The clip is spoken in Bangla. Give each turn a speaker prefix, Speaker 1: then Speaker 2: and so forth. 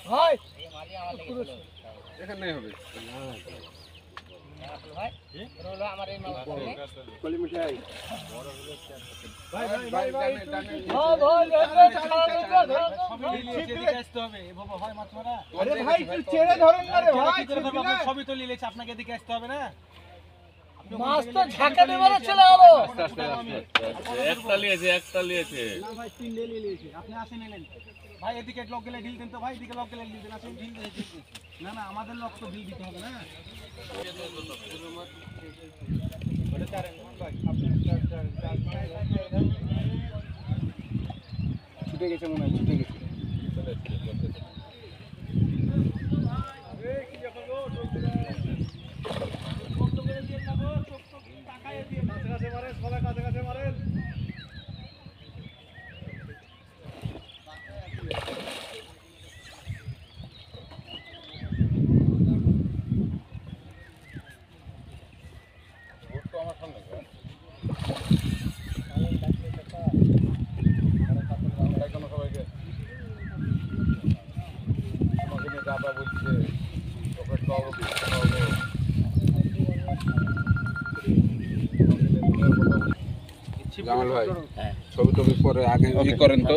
Speaker 1: ভাই
Speaker 2: এখানে হবে
Speaker 1: ভাই রোলো আমার এই মামা
Speaker 2: কলি মিঠাই
Speaker 1: ভাই ভাই ভাই আরে ভাই একটু চেড়ে ধরুন না রে ভাই
Speaker 3: সবই তো লিলেছে আপনাকে এদিকে আসতে হবে না
Speaker 1: মাছ তো ঝাঁকা দেবার চলে গেল
Speaker 4: একটা লিয়েছে
Speaker 3: না ভাই তিনটে লিলেছে আপনি আসেন এলেন ভাই এদিকে লোক গেলে ঢিল দেন তো ভাই এদিকে লোক গেলে ঢিল দেন আসেন ঢিল দিন না না আমাদের লোক তো ঢিল দিতে হবে না
Speaker 2: ছুটে গেছে মনে হয় ছুটে গেছে জামাল ভাই ছবি টবি পরে আগে করেন তো